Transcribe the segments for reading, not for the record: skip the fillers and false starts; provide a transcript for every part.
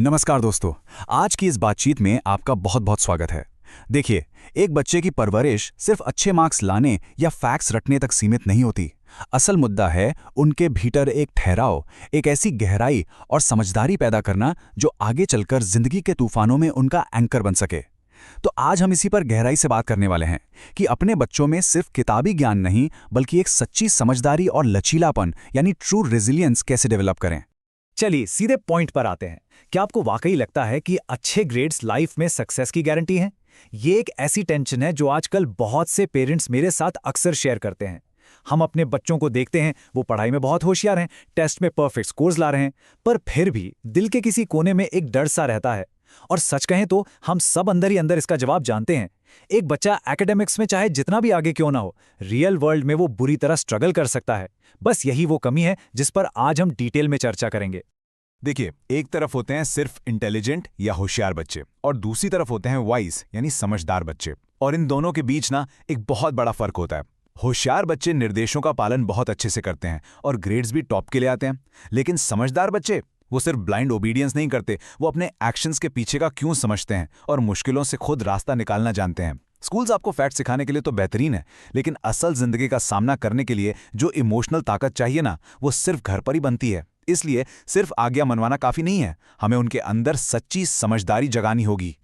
नमस्कार दोस्तों। आज की इस बातचीत में आपका बहुत बहुत स्वागत है। देखिए, एक बच्चे की परवरिश सिर्फ अच्छे मार्क्स लाने या फैक्ट्स रटने तक सीमित नहीं होती। असल मुद्दा है उनके भीतर एक ठहराव, एक ऐसी गहराई और समझदारी पैदा करना जो आगे चलकर जिंदगी के तूफानों में उनका एंकर बन सके। तो आज हम इसी पर गहराई से बात करने वाले हैं कि अपने बच्चों में सिर्फ किताबी ज्ञान नहीं बल्कि एक सच्ची समझदारी और लचीलापन यानी ट्रू रेजिलियंस कैसे डेवलप करें। चलिए सीधे पॉइंट पर आते हैं। क्या आपको वाकई लगता है कि अच्छे ग्रेड्स लाइफ में सक्सेस की गारंटी हैं? ये एक ऐसी टेंशन है जो आजकल बहुत से पेरेंट्स मेरे साथ अक्सर शेयर करते हैं। हम अपने बच्चों को देखते हैं, वो पढ़ाई में बहुत होशियार हैं, टेस्ट में परफेक्ट स्कोर्स ला रहे हैं, पर फिर भी दिल के किसी कोने में एक डर सा रहता है। और सच कहें तो हम सब अंदर ही अंदर इसका जवाब जानते हैं। एक बच्चा एकेडमिक्स में चाहे जितना भी आगे क्यों ना हो, रियल वर्ल्ड में वो बुरी तरह स्ट्रगल कर सकता है। बस यही वो कमी है जिस पर आज हम डिटेल में चर्चा करेंगे। देखिए, एक तरफ होते हैं सिर्फ इंटेलिजेंट या होशियार बच्चे और दूसरी तरफ होते हैं वाइज यानी समझदार बच्चे। और इन दोनों के बीच ना एक बहुत बड़ा फर्क होता है। होशियार बच्चे निर्देशों का पालन बहुत अच्छे से करते हैं और ग्रेड्स भी टॉप के लिए आते हैं, लेकिन समझदार बच्चे वो सिर्फ ब्लाइंड ओबीडियंस नहीं करते, वो अपने एक्शंस के पीछे का क्यों समझते हैं और मुश्किलों से खुद रास्ता निकालना जानते हैं। स्कूल्स आपको फैक्ट सिखाने के लिए तो बेहतरीन है, लेकिन असल जिंदगी का सामना करने के लिए जो इमोशनल ताकत चाहिए ना, वो सिर्फ घर पर ही बनती है। इसलिए सिर्फ आज्ञा मनवाना काफी नहीं है, हमें उनके अंदर सच्ची समझदारी जगानी होगी।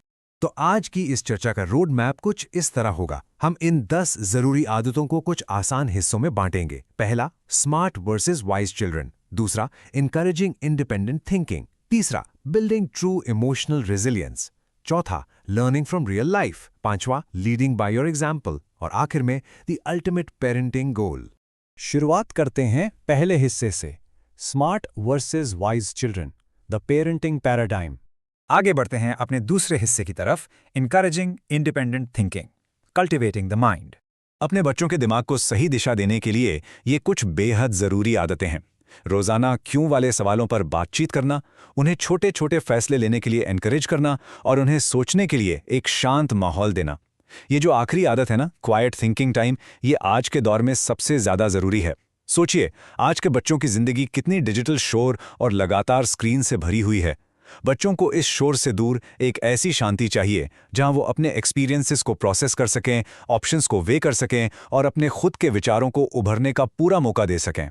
तो आज की इस चर्चा का रोड मैप कुछ इस तरह होगा। हम इन 10 जरूरी आदतों को कुछ आसान हिस्सों में बांटेंगे। पहला, स्मार्ट वर्सेस वाइज चिल्ड्रन। दूसरा, इनकरेजिंग इंडिपेंडेंट थिंकिंग। तीसरा, बिल्डिंग ट्रू इमोशनल रेजिलियंस। चौथा, लर्निंग फ्रॉम रियल लाइफ। पांचवा, लीडिंग बाय योर एग्जाम्पल। और आखिर में द अल्टीमेट पेरेंटिंग गोल। शुरुआत करते हैं पहले हिस्से से, smart versus wise children, the parenting paradigm. आगे बढ़ते हैं अपने दूसरे हिस्से की तरफ, encouraging independent thinking, cultivating the mind. अपने बच्चों के दिमाग को सही दिशा देने के लिए ये कुछ बेहद जरूरी आदतें हैं। रोजाना क्यों वाले सवालों पर बातचीत करना, उन्हें छोटे छोटे फैसले लेने के लिए एनकरेज करना और उन्हें सोचने के लिए एक शांत माहौल देना। ये जो आखिरी आदत है ना, क्वाइट थिंकिंग टाइम, ये आज के दौर में सबसे ज्यादा जरूरी है। सोचिए, आज के बच्चों की जिंदगी कितनी डिजिटल शोर और लगातार स्क्रीन से भरी हुई है। बच्चों को इस शोर से दूर एक ऐसी शांति चाहिए जहां वो अपने एक्सपीरियंसेस को प्रोसेस कर सकें, ऑप्शंस को वे कर सकें और अपने खुद के विचारों को उभरने का पूरा मौका दे सकें।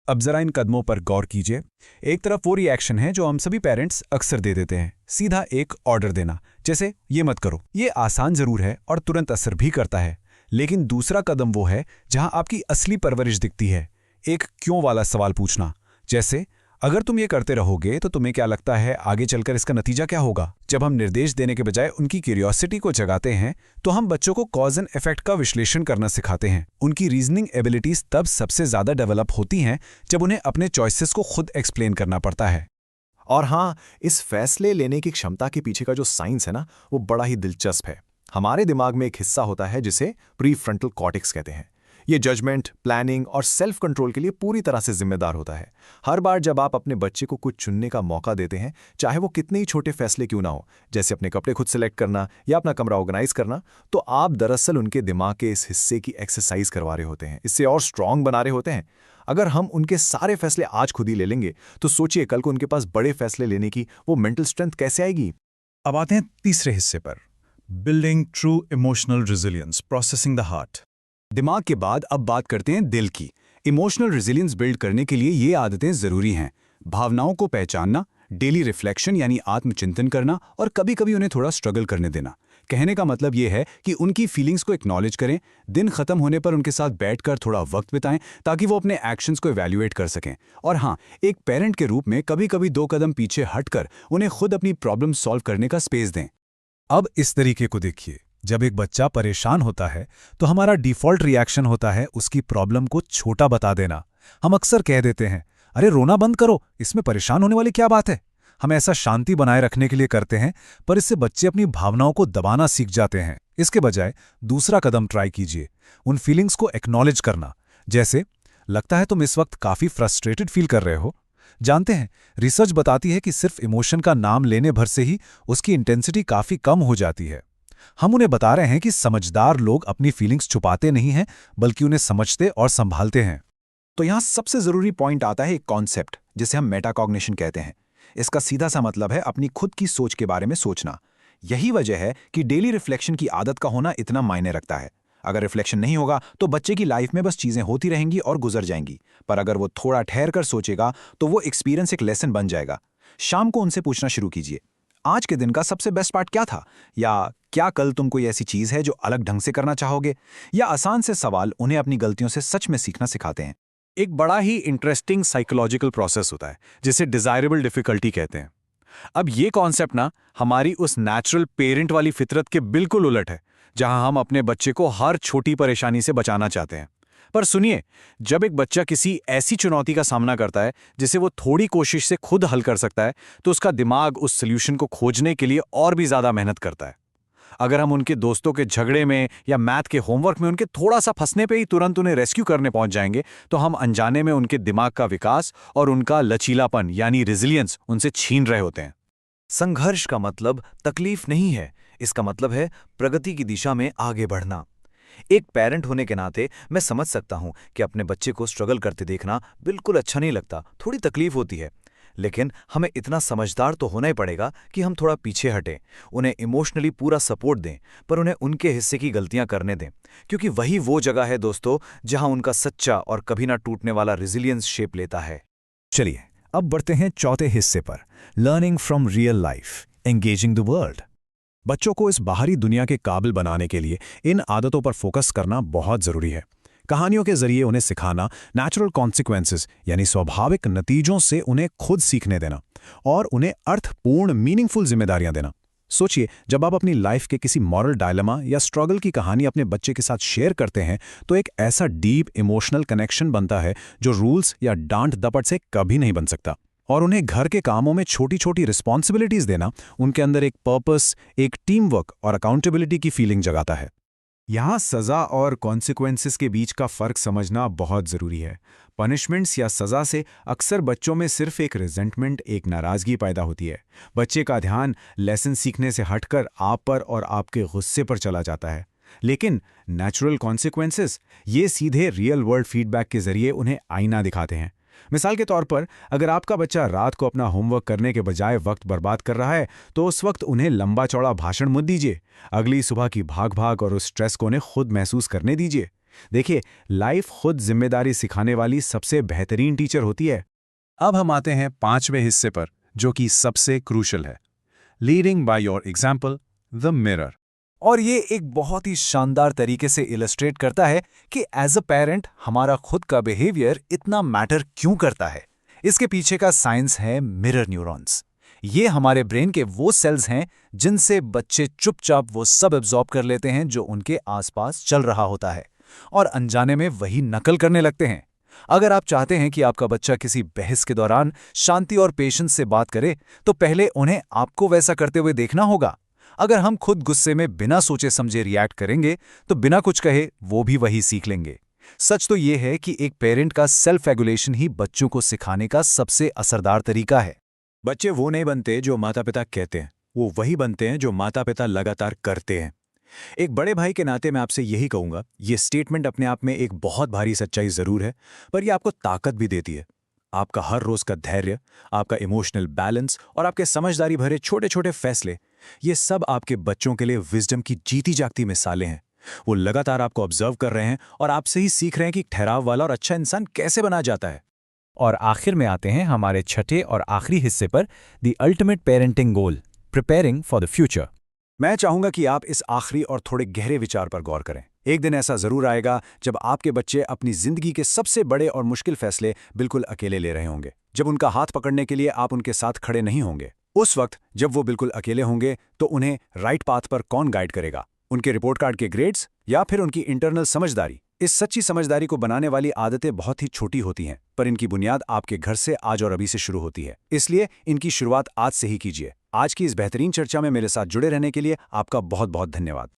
अब जरा इन कदमों पर गौर कीजिए। एक तरफ वो रिएक्शन है जो हम सभी पेरेंट्स अक्सर दे देते हैं, सीधा एक ऑर्डर देना, जैसे ये मत करो। ये आसान जरूर है और तुरंत असर भी करता है, लेकिन दूसरा कदम वो है जहां आपकी असली परवरिश दिखती है। एक क्यों वाला सवाल पूछना, जैसे अगर तुम ये करते रहोगे तो तुम्हें क्या लगता है आगे चलकर इसका नतीजा क्या होगा। जब हम निर्देश देने के बजाय उनकी क्यूरियोसिटी को जगाते हैं तो हम बच्चों को कॉज एंड इफेक्ट का विश्लेषण करना सिखाते हैं। उनकी रीजनिंग एबिलिटीज तब सबसे ज्यादा डेवलप होती हैं जब उन्हें अपने चॉइसेस को खुद एक्सप्लेन करना पड़ता है। और हाँ, इस फैसले लेने की क्षमता के पीछे का जो साइंस है ना, वो बड़ा ही दिलचस्प है। हमारे दिमाग में एक हिस्सा होता है जिसे प्रीफ्रंटल कॉर्टेक्स कहते हैं। ये जजमेंट, प्लानिंग और सेल्फ कंट्रोल के लिए पूरी तरह से जिम्मेदार होता है। हर बार जब आप अपने बच्चे को कुछ चुनने का मौका देते हैं, चाहे वो कितने ही छोटे फैसले क्यों ना हो, जैसे अपने कपड़े खुद सेलेक्ट करना या अपना कमरा ऑर्गेनाइज करना, तो आप दरअसल उनके दिमाग के इस हिस्से की एक्सरसाइज करवा रहे होते हैं, इससे और स्ट्रांग बना रहे होते हैं। अगर हम उनके सारे फैसले आज खुद ही ले लेंगे तो सोचिए कल को उनके पास बड़े फैसले लेने की वो मेंटल स्ट्रेंथ कैसे आएगी। अब आते हैं तीसरे हिस्से पर, building true emotional resilience, processing the heart. दिमाग के बाद अब बात करते हैं दिल की। इमोशनल रेजिलियंस बिल्ड करने के लिए ये आदतें जरूरी हैं। भावनाओं को पहचानना, डेली रिफ्लेक्शन यानी आत्मचिंतन करना और कभी कभी उन्हें थोड़ा स्ट्रगल करने देना। कहने का मतलब ये है कि उनकी फीलिंग्स को एक्नॉलेज करें, दिन खत्म होने पर उनके साथ बैठकर थोड़ा वक्त बिताएं ताकि वो अपने एक्शंस को इवैल्यूएट कर सकें। और हाँ, एक पेरेंट के रूप में कभी कभी 2 कदम पीछे हटकर उन्हें खुद अपनी प्रॉब्लम सॉल्व करने का स्पेस दें। अब इस तरीके को देखिए, जब एक बच्चा परेशान होता है तो हमारा डिफॉल्ट रिएक्शन होता है उसकी प्रॉब्लम को छोटा बता देना। हम अक्सर कह देते हैं, अरे रोना बंद करो, इसमें परेशान होने वाली क्या बात है। हम ऐसा शांति बनाए रखने के लिए करते हैं, पर इससे बच्चे अपनी भावनाओं को दबाना सीख जाते हैं। इसके बजाय दूसरा कदम ट्राई कीजिए, उन फीलिंग्स को एक्नॉलेज करना। जैसे, लगता है तुम इस वक्त काफी फ्रस्ट्रेटेड फील कर रहे हो। जानते हैं, रिसर्च बताती है कि सिर्फ इमोशन का नाम लेने भर से ही उसकी इंटेंसिटी काफी कम हो जाती है। हम उन्हें बता रहे हैं कि समझदार लोग अपनी फीलिंग्स छुपाते नहीं हैं, बल्कि उन्हें समझते और संभालते हैं। तो यहाँ सबसे जरूरी पॉइंट आता है एक कॉन्सेप्ट जिसे हम मेटाकॉग्निशन कहते हैं। इसका सीधा सा मतलब है अपनी खुद की सोच के बारे में सोचना। यही वजह है कि डेली रिफ्लेक्शन की आदत का होना इतना मायने रखता है। अगर रिफ्लेक्शन नहीं होगा तो बच्चे की लाइफ में बस चीजें होती रहेंगी और गुजर जाएंगी, पर अगर वो थोड़ा ठहर कर सोचेगा तो वो एक्सपीरियंस एक लेसन बन जाएगा। शाम को उनसे पूछना शुरू कीजिए, आज के दिन का सबसे बेस्ट पार्ट क्या था, या क्या कल तुम कोई ऐसी चीज है जो अलग ढंग से करना चाहोगे। या आसान से सवाल उन्हें अपनी गलतियों से सच में सीखना सिखाते हैं। एक बड़ा ही इंटरेस्टिंग साइकोलॉजिकल प्रोसेस होता है जिसे डिजायरेबल डिफिकल्टी कहते हैं। अब ये कॉन्सेप्ट ना हमारी उस नेचुरल पेरेंट वाली फितरत के बिल्कुल उलट है, जहां हम अपने बच्चे को हर छोटी परेशानी से बचाना चाहते हैं। पर सुनिए, जब एक बच्चा किसी ऐसी चुनौती का सामना करता है जिसे वो थोड़ी कोशिश से खुद हल कर सकता है, तो उसका दिमाग उस सॉल्यूशन को खोजने के लिए और भी ज्यादा मेहनत करता है। अगर हम उनके दोस्तों के झगड़े में या मैथ के होमवर्क में उनके थोड़ा सा फंसने पे ही तुरंत उन्हें रेस्क्यू करने पहुंच जाएंगे, तो हम अनजाने में उनके दिमाग का विकास और उनका लचीलापन यानी रेजिलियंस उनसे छीन रहे होते हैं। संघर्ष का मतलब तकलीफ नहीं है, इसका मतलब है प्रगति की दिशा में आगे बढ़ना। एक पेरेंट होने के नाते मैं समझ सकता हूं कि अपने बच्चे को स्ट्रगल करते देखना बिल्कुल अच्छा नहीं लगता, थोड़ी तकलीफ होती है। लेकिन हमें इतना समझदार तो होना ही पड़ेगा कि हम थोड़ा पीछे हटें, उन्हें इमोशनली पूरा सपोर्ट दें, पर उन्हें उनके हिस्से की गलतियां करने दें, क्योंकि वही वो जगह है दोस्तों जहां उनका सच्चा और कभी ना टूटने वाला रेजिलियंस शेप लेता है। चलिए अब बढ़ते हैं चौथे हिस्से पर, learning from real life, engaging the world. बच्चों को इस बाहरी दुनिया के काबिल बनाने के लिए इन आदतों पर फोकस करना बहुत जरूरी है। कहानियों के जरिए उन्हें सिखाना, नेचुरल कॉन्सिक्वेंसेस यानी स्वाभाविक नतीजों से उन्हें खुद सीखने देना, और उन्हें अर्थपूर्ण मीनिंगफुल जिम्मेदारियां देना। सोचिए, जब आप अपनी लाइफ के किसी मॉरल डायलेमा या स्ट्रगल की कहानी अपने बच्चे के साथ शेयर करते हैं, तो एक ऐसा डीप इमोशनल कनेक्शन बनता है जो रूल्स या डांट दपट से कभी नहीं बन सकता। और उन्हें घर के कामों में छोटी छोटी रिस्पॉन्सिबिलिटीज देना उनके अंदर एक पर्पस, एक टीम वर्क और अकाउंटेबिलिटी की फीलिंग जगाता है। यहाँ सज़ा और कॉन्सिक्वेंसेस के बीच का फ़र्क समझना बहुत ज़रूरी है। पनिशमेंट्स या सज़ा से अक्सर बच्चों में सिर्फ एक रिजेंटमेंट, एक नाराज़गी पैदा होती है। बच्चे का ध्यान लेसन सीखने से हटकर आप पर और आपके गुस्से पर चला जाता है। लेकिन नेचुरल कॉन्सिक्वेंसेस ये सीधे रियल वर्ल्ड फीडबैक के जरिए उन्हें आईना दिखाते हैं। मिसाल के तौर पर, अगर आपका बच्चा रात को अपना होमवर्क करने के बजाय वक्त बर्बाद कर रहा है, तो उस वक्त उन्हें लंबा चौड़ा भाषण मत दीजिए। अगली सुबह की भाग भाग और उस स्ट्रेस को उन्हें खुद महसूस करने दीजिए। देखिए, लाइफ खुद जिम्मेदारी सिखाने वाली सबसे बेहतरीन टीचर होती है। अब हम आते हैं पांचवें हिस्से पर, जो कि सबसे क्रूशल है, leading by your example, the mirror. और ये एक बहुत ही शानदार तरीके से इलस्ट्रेट करता है कि एज अ पेरेंट हमारा खुद का बिहेवियर इतना मैटर क्यों करता है। इसके पीछे का साइंस है मिरर न्यूरॉन्स। ये हमारे ब्रेन के वो सेल्स हैं जिनसे बच्चे चुपचाप वो सब एब्जॉर्ब कर लेते हैं जो उनके आसपास चल रहा होता है, और अनजाने में वही नकल करने लगते हैं। अगर आप चाहते हैं कि आपका बच्चा किसी बहस के दौरान शांति और पेशेंस से बात करे, तो पहले उन्हें आपको वैसा करते हुए देखना होगा। अगर हम खुद गुस्से में बिना सोचे समझे रिएक्ट करेंगे, तो बिना कुछ कहे वो भी वही सीख लेंगे। सच तो ये है कि एक पेरेंट का सेल्फ रेगुलेशन ही बच्चों को सिखाने का सबसे असरदार तरीका है। बच्चे वो नहीं बनते जो माता पिता कहते हैं, वो वही बनते हैं जो माता पिता लगातार करते हैं। एक बड़े भाई के नाते मैं आपसे यही कहूंगा, ये स्टेटमेंट अपने आप में एक बहुत भारी सच्चाई जरूर है, पर ये आपको ताकत भी देती है। आपका हर रोज का धैर्य, आपका इमोशनल बैलेंस और आपके समझदारी भरे छोटे छोटे फैसले, ये सब आपके बच्चों के लिए विजडम की जीती जागती मिसालें हैं। वो लगातार आपको ऑब्जर्व कर रहे हैं और आपसे ही सीख रहे हैं कि ठहराव वाला और अच्छा इंसान कैसे बना जाता है। और आखिर में आते हैं हमारे छठे और आखिरी हिस्से पर, the ultimate parenting goal, preparing for the future. मैं चाहूंगा कि आप इस आखिरी और थोड़े गहरे विचार पर गौर करें। एक दिन ऐसा जरूर आएगा जब आपके बच्चे अपनी जिंदगी के सबसे बड़े और मुश्किल फैसले बिल्कुल अकेले ले रहे होंगे, जब उनका हाथ पकड़ने के लिए आप उनके साथ खड़े नहीं होंगे। उस वक्त जब वो बिल्कुल अकेले होंगे, तो उन्हें राइट पाथ पर कौन गाइड करेगा? उनके रिपोर्ट कार्ड के ग्रेड्स या फिर उनकी इंटरनल समझदारी? इस सच्ची समझदारी को बनाने वाली आदतें बहुत ही छोटी होती हैं, पर इनकी बुनियाद आपके घर से आज और अभी से शुरू होती है। इसलिए इनकी शुरुआत आज से ही कीजिए। आज की इस बेहतरीन चर्चा में मेरे साथ जुड़े रहने के लिए आपका बहुत बहुत धन्यवाद।